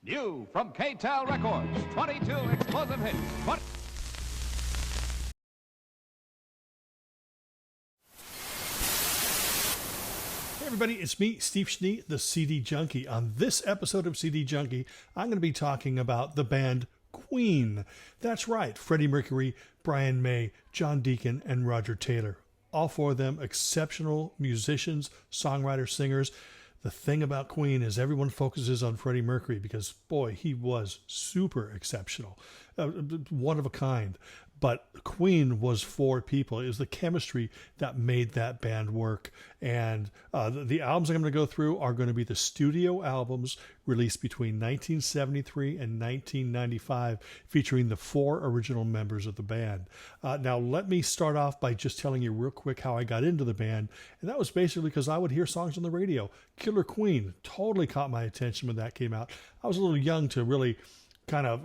New from K-Tel Records, 22 explosive hits. Hey everybody, it's me, Steve SCHNEE, the CD Junkie. On this episode of CD Junkie, I'm going to be talking about the band Queen. That's right, Freddie Mercury, Brian May, John Deacon, and Roger Taylor. All four of them exceptional musicians, songwriters, singers. The thing about Queen is everyone focuses on Freddie Mercury because, boy, he was super exceptional, one of a kind. But Queen was four people. It was the chemistry that made that band work. And the albums I'm going to go through are going to be the studio albums released between 1973 and 1995, featuring the four original members of the band. Now, let me start off by just telling you real quick how I got into the band. And that was basically because I would hear songs on the radio. Killer Queen totally caught my attention when that came out. I was a little young to really kind of,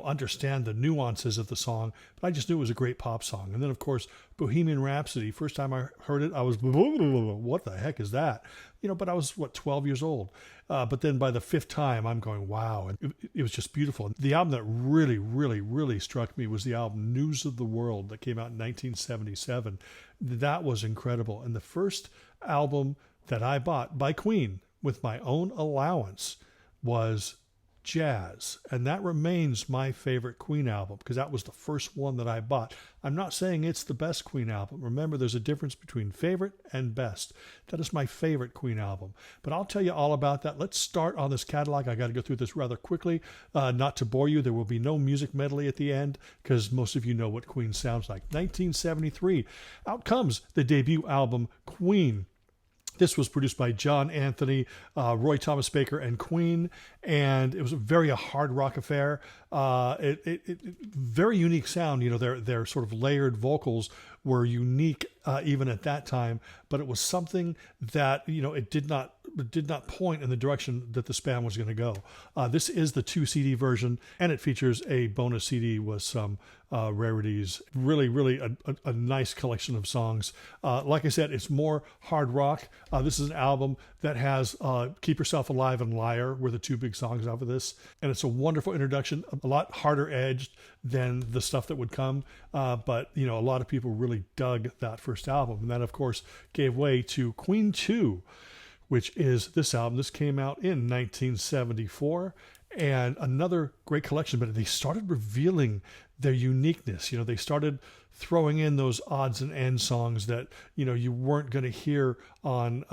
understand the nuances of the song, but I just knew it was a great pop song. And then, of course, Bohemian Rhapsody, first time I heard it, I was, what the heck is that? But I was, 12 years old. But then by the fifth time, I'm going, wow. And it was just beautiful. The album that really, really, really struck me was the album News of the World that came out in 1977. That was incredible. And the first album that I bought by Queen with my own allowance was Jazz, and that remains my favorite Queen album because that was the first one that I bought. I'm not saying it's the best Queen album. Remember, there's a difference between favorite and best. That is my favorite Queen album, but I'll tell you all about that. Let's start on this catalog. I got to go through this rather quickly, not to bore you. There will be no music medley at the end because most of you know what Queen sounds like. 1973, out comes the debut album Queen. This was produced by John Anthony, Roy Thomas Baker, and Queen, and it was a hard rock affair. Very unique sound. Their sort of layered vocals were unique even at that time, but it was something that it did not point in the direction that this band was going to go. This is the 2 CD version, and it features a bonus CD with some rarities. Really a nice collection of songs. Like I said, it's more hard rock. This is an album that has Keep Yourself Alive and Liar were the two big songs off of this, and it's a wonderful introduction, a lot harder edged than the stuff that would come, but a lot of people really dug that first album, and that of course gave way to Queen 2, which is this album. This came out in 1974, and another great collection, but they started revealing their uniqueness. They started throwing in those odds and ends songs that, you weren't going to hear on,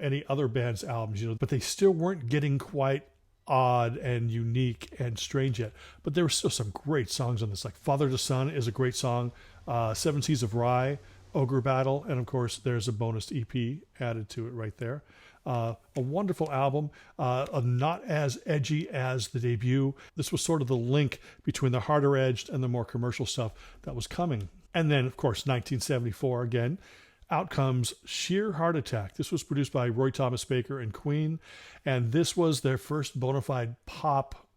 any other band's albums, but they still weren't getting quite odd and unique and strange yet. But there were still some great songs on this, like Father to Son is a great song, Seven Seas of Rye, Ogre Battle, and of course there's a bonus EP added to it right there. A wonderful album, not as edgy as the debut. This was sort of the link between the harder edged and the more commercial stuff that was coming. And then, of course, 1974 again, out comes Sheer Heart Attack. This was produced by Roy Thomas Baker and Queen, and this was their first bona fide pop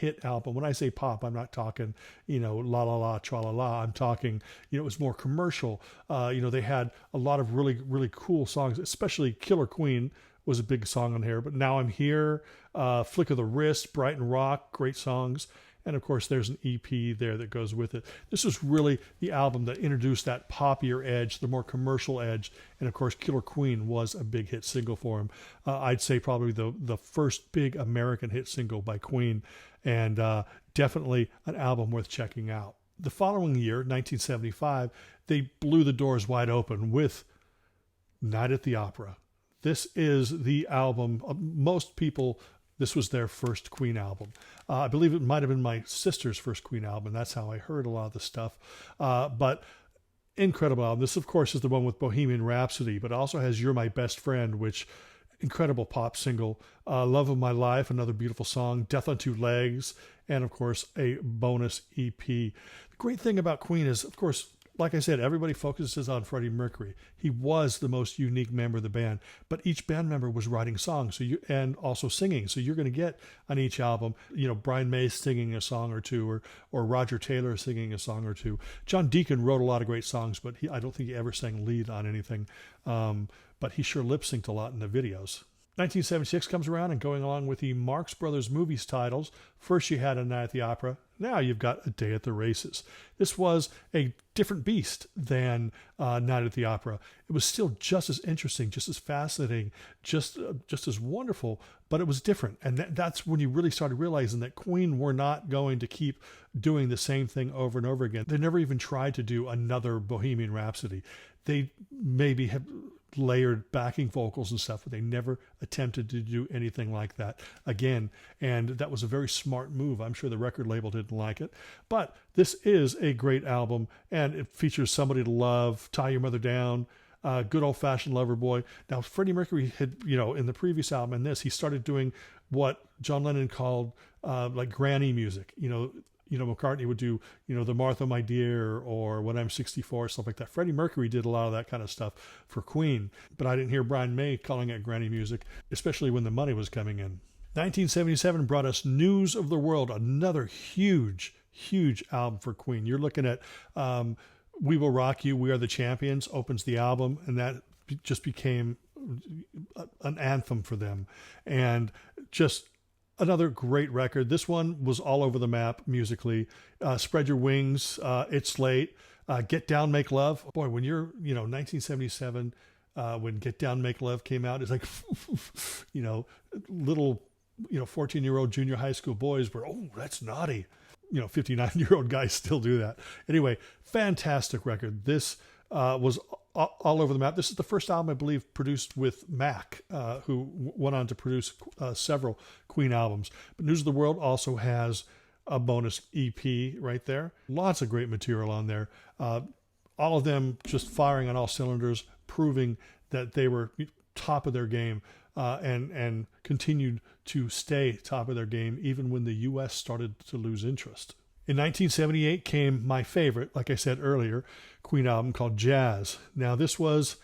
hit album. When I say pop, I'm not talking, la la la, tra la la. I'm talking, it was more commercial. They had a lot of really, really cool songs, especially Killer Queen was a big song on here. But Now I'm Here, Flick of the Wrist, Brighton Rock, great songs. And of course, there's an EP there that goes with it. This was really the album that introduced that poppier edge, the more commercial edge. And of course, Killer Queen was a big hit single for him. I'd say probably the first big American hit single by Queen, and definitely an album worth checking out. The following year, 1975, they blew the doors wide open with Night at the Opera. This is the album most people. This was their first Queen album. I believe it might have been my sister's first Queen album. That's how I heard a lot of the stuff. But incredible album. This, of course, is the one with Bohemian Rhapsody, but also has You're My Best Friend, which incredible pop single. Love of My Life, another beautiful song. Death on Two Legs, and, of course, a bonus EP. The great thing about Queen is, of course, like I said, everybody focuses on Freddie Mercury. He was the most unique member of the band, but each band member was writing songs and also singing. So you're going to get on each album, Brian May singing a song or two, or Roger Taylor singing a song or two. John Deacon wrote a lot of great songs, but I don't think he ever sang lead on anything. But he sure lip synced a lot in the videos. 1976 comes around, and going along with the Marx Brothers movies titles, first you had A Night at the Opera, now you've got A Day at the Races. This was a different beast than Night at the Opera. It was still just as interesting, just as fascinating, just as wonderful, but it was different. And that's when you really started realizing that Queen were not going to keep doing the same thing over and over again. They never even tried to do another Bohemian Rhapsody. They maybe have layered backing vocals and stuff, but they never attempted to do anything like that again. And that was a very smart move. I'm sure the record label didn't like it, but this is a great album, and it features Somebody to Love, Tie Your Mother Down, Good Old Fashioned Lover Boy. Now, Freddie Mercury had, in the previous album and this, he started doing what John Lennon called like granny music. McCartney would do, the Martha, My Dear, or When I'm 64, stuff like that. Freddie Mercury did a lot of that kind of stuff for Queen, but I didn't hear Brian May calling it granny music, especially when the money was coming in. 1977 brought us News of the World, another huge, huge album for Queen. You're looking at We Will Rock You, We Are the Champions, opens the album, and that just became an anthem for them. And just another great record. This one was all over the map musically. Spread Your Wings, It's Late, Get Down, Make Love. Boy, when you're, 1977, when Get Down, Make Love came out, it's like, little, 14-year-old junior high school boys were, oh, that's naughty. 59-year-old guys still do that. Anyway, fantastic record. This was all over the map. This is the first album, I believe, produced with Mac, who went on to produce several Queen albums. But News of the World also has a bonus EP right there. Lots of great material on there. All of them just firing on all cylinders, proving that they were top of their game and continued to stay top of their game even when the U.S. started to lose interest. In 1978 came my favorite, like I said earlier, Queen album called Jazz. Now, this was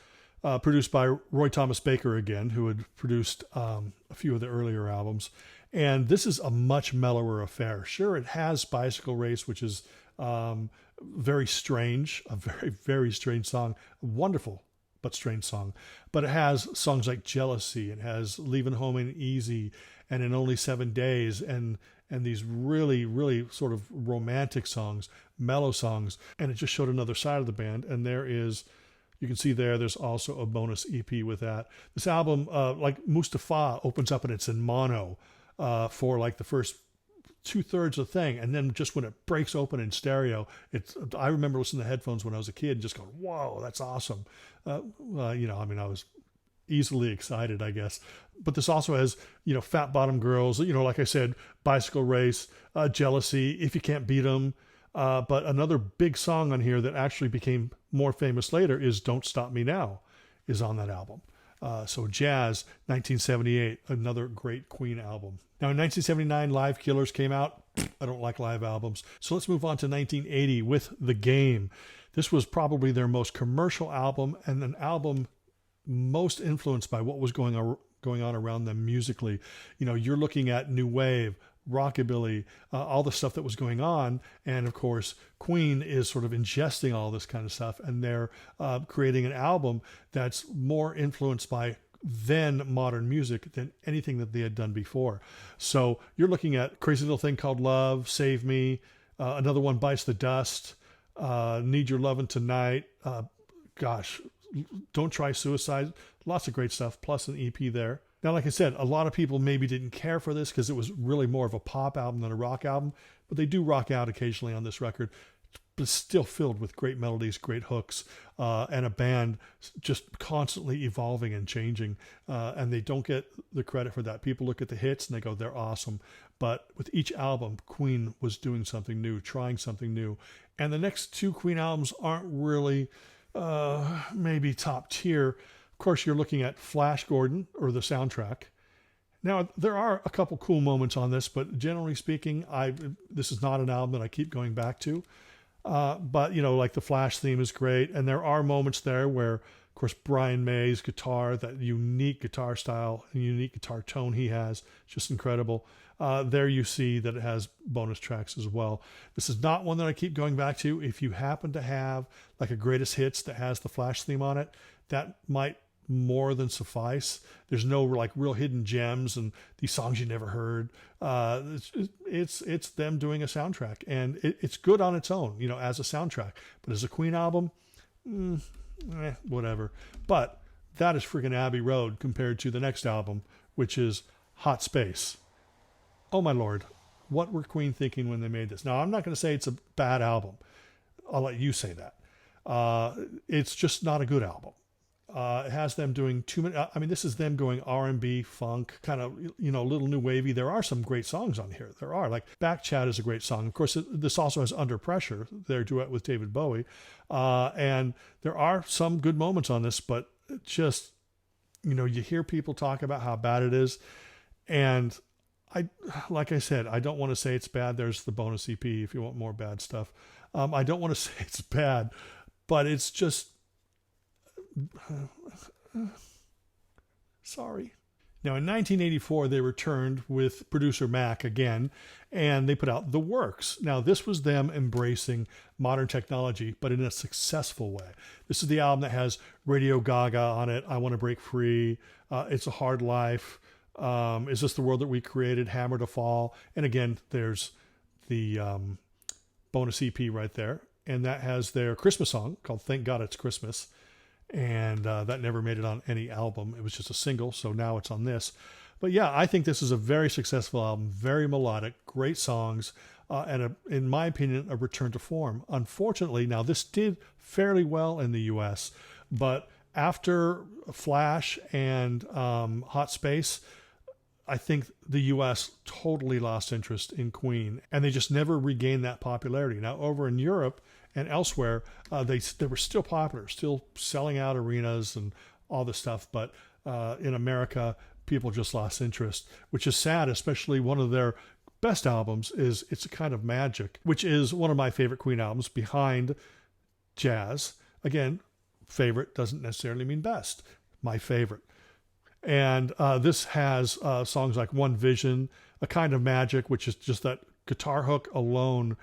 produced by Roy Thomas Baker again, who had produced a few of the earlier albums. And this is a much mellower affair. Sure, it has Bicycle Race, which is very strange, a very, very strange song. A wonderful but strange song. But it has songs like Jealousy. It has Leaving Home Ain't Easy and In Only 7 Days and these really, really sort of romantic songs, mellow songs. And it just showed another side of the band. And you can see there's also a bonus EP with that. This album, like Mustafa, opens up and it's in mono for like the first 2/3 of the thing. And then just when it breaks open in stereo, I remember listening to headphones when I was a kid and just going, whoa, that's awesome. I was easily excited, I guess. But this also has, Fat Bottom Girls, like I said, Bicycle Race, Jealousy, If You Can't Beat 'Em. But another big song on here that actually became more famous later is Don't Stop Me Now is on that album. So Jazz, 1978, another great Queen album. Now in 1979, Live Killers came out. I don't like live albums. So let's move on to 1980 with The Game. This was probably their most commercial album and an album most influenced by what was going on around them musically. You're looking at new wave, rockabilly, all the stuff that was going on. And of course, Queen is sort of ingesting all this kind of stuff, and they're creating an album that's more influenced by then modern music than anything that they had done before. So you're looking at Crazy Little Thing Called Love, Save Me, another one, Bites the Dust, Need Your Lovin' Tonight, Don't Try Suicide, lots of great stuff, plus an EP there. Now, like I said, a lot of people maybe didn't care for this because it was really more of a pop album than a rock album, but they do rock out occasionally on this record, but it's still filled with great melodies, great hooks, and a band just constantly evolving and changing, and they don't get the credit for that. People look at the hits and they go, they're awesome, but with each album, Queen was doing something new, trying something new, and the next two Queen albums aren't really maybe top tier. Of course, you're looking at Flash Gordon, or the soundtrack. Now, there are a couple cool moments on this, but generally speaking, this is not an album that I keep going back to. But, like the Flash theme is great. And there are moments there where, of course, Brian May's guitar, that unique guitar style and unique guitar tone he has, just incredible. There you see that it has bonus tracks as well. This is not one that I keep going back to. If you happen to have like a greatest hits that has the Flash theme on it, that might more than suffice. There's no like real hidden gems and these songs you never heard. It's them doing a soundtrack, and it's good on its own, you know, as a soundtrack. But as a Queen album, whatever. But that is freaking Abbey Road compared to the next album, which is Hot Space. Oh my Lord, what were Queen thinking when they made this? Now, I'm not going to say it's a bad album. I'll let you say that. It's just not a good album. It has them doing too many. I mean, this is them going R&B, funk, kind of, you know, a little new wavy. There are some great songs on here. There are, like Back Chat is a great song. Of course, this also has Under Pressure, their duet with David Bowie. And there are some good moments on this, but just, you know, you hear people talk about how bad it is. And like I said, I don't want to say it's bad. There's the bonus EP if you want more bad stuff. I don't want to say it's bad, but it's just, sorry. Now, in 1984, they returned with producer Mac again, and they put out The Works. Now, this was them embracing modern technology, but in a successful way. This is the album that has Radio Gaga on it, I Want to Break Free, It's a Hard Life, Is This the World That We Created, Hammer to Fall, and again, there's the bonus EP right there, and that has their Christmas song called Thank God It's Christmas. And that never made it on any album. It was just a single, so now it's on this. But yeah, I think this is a very successful album, very melodic, great songs, and in my opinion, a return to form. Unfortunately, now this did fairly well in the U.S., but after Flash and Hot Space, I think the U.S. totally lost interest in Queen, and they just never regained that popularity. Now, over in Europe and elsewhere, they were still popular, still selling out arenas and all this stuff. But in America, people just lost interest, which is sad, especially one of their best albums is It's a Kind of Magic, which is one of my favorite Queen albums behind Jazz. Again, favorite doesn't necessarily mean best. My favorite. And this has songs like One Vision, A Kind of Magic, which is just that guitar hook alone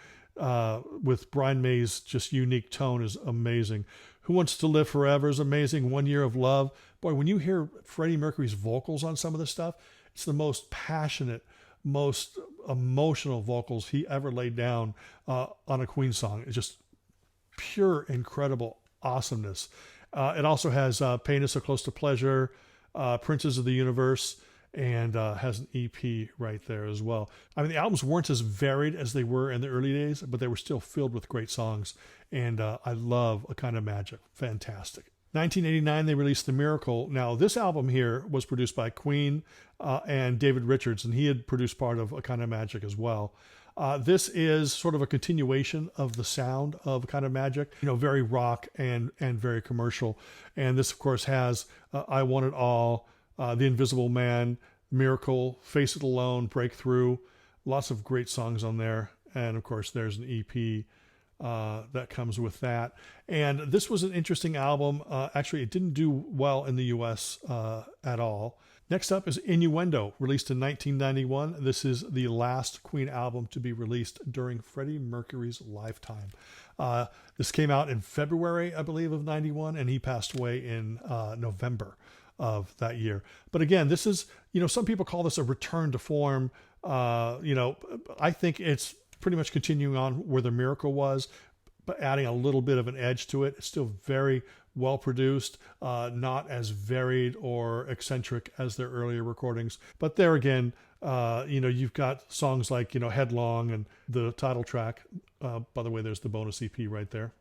with Brian May's just unique tone is amazing. Who Wants to Live Forever is amazing. 1 Year of Love. Boy, when you hear Freddie Mercury's vocals on some of this stuff, it's the most passionate, most emotional vocals he ever laid down on a Queen song. It's just pure, incredible awesomeness. It also has Pain Is So Close to Pleasure, Princes of the Universe, and has an EP right there as well. I mean, the albums weren't as varied as they were in the early days, but they were still filled with great songs. And I love A Kind of Magic. Fantastic. 1989, they released The Miracle. Now, this album here was produced by Queen and David Richards, and he had produced part of A Kind of Magic as well. This is sort of a continuation of the sound of A Kind of Magic, you know, very rock and very commercial. And this, of course, has I Want It All, The Invisible Man, Miracle, Face It Alone, Breakthrough. Lots of great songs on there. And, of course, there's an EP that comes with that. And this was an interesting album. Actually, it didn't do well in the U.S. At all. Next up is Innuendo, released in 1991. This is the last Queen album to be released during Freddie Mercury's lifetime. This came out in February, I believe, of 91, and he passed away in November of that year. But again, this is, you know, some people call this a return to form. You know, I think it's pretty much continuing on where The Miracle was, but adding a little bit of an edge to it. It's still very well produced, not as varied or eccentric as their earlier recordings. But there again, you know, you've got songs like, you know, Headlong and the title track. By the way, there's the bonus EP right there.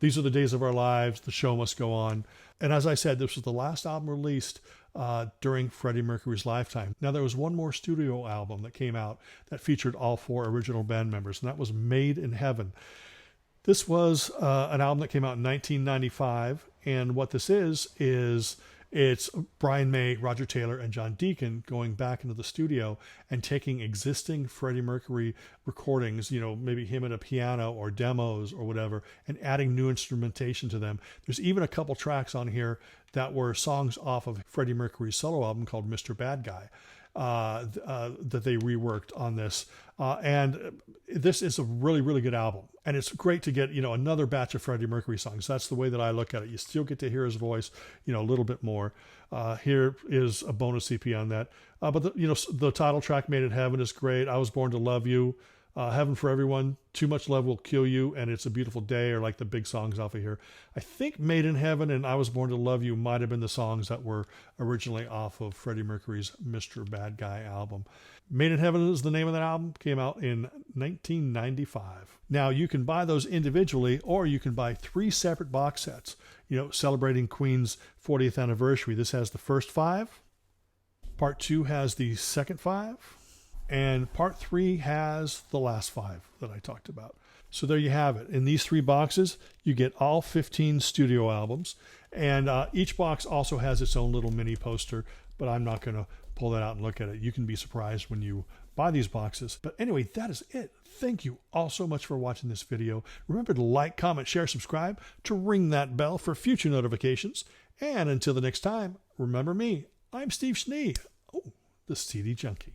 These Are the Days of Our Lives, The Show Must Go On. And as I said, this was the last album released during Freddie Mercury's lifetime. Now, there was one more studio album that came out that featured all four original band members, and that was Made in Heaven. This was an album that came out in 1995, and what this is it's Brian May, Roger Taylor, and John Deacon going back into the studio and taking existing Freddie Mercury recordings, you know, maybe him at a piano or demos or whatever, and adding new instrumentation to them. There's even a couple tracks on here that were songs off of Freddie Mercury's solo album called Mr. Bad Guy. that they reworked on this. And this is a really, really good album. And it's great to get, another batch of Freddie Mercury songs. That's the way that I look at it. You still get to hear his voice, a little bit more. Here is a bonus EP on that. But the title track, Made in Heaven, is great. I Was Born to Love You. Heaven for Everyone, Too Much Love Will Kill You, and It's a Beautiful Day are like the big songs off of here. I think Made in Heaven and I Was Born to Love You might have been the songs that were originally off of Freddie Mercury's Mr. Bad Guy album. Made in Heaven is the name of that album. Came out in 1995. Now, you can buy those individually, or you can buy 3 separate box sets, celebrating Queen's 40th anniversary. This has the first 5. Part 2 has the second 5. And part 3 has the last 5 that I talked about. So there you have it. In these 3 boxes, you get all 15 studio albums. And each box also has its own little mini poster, but I'm not going to pull that out and look at it. You can be surprised when you buy these boxes. But anyway, that is it. Thank you all so much for watching this video. Remember to like, comment, share, subscribe, to ring that bell for future notifications. And until the next time, remember me. I'm Steve SCHNEE. Oh, the CD Junkie.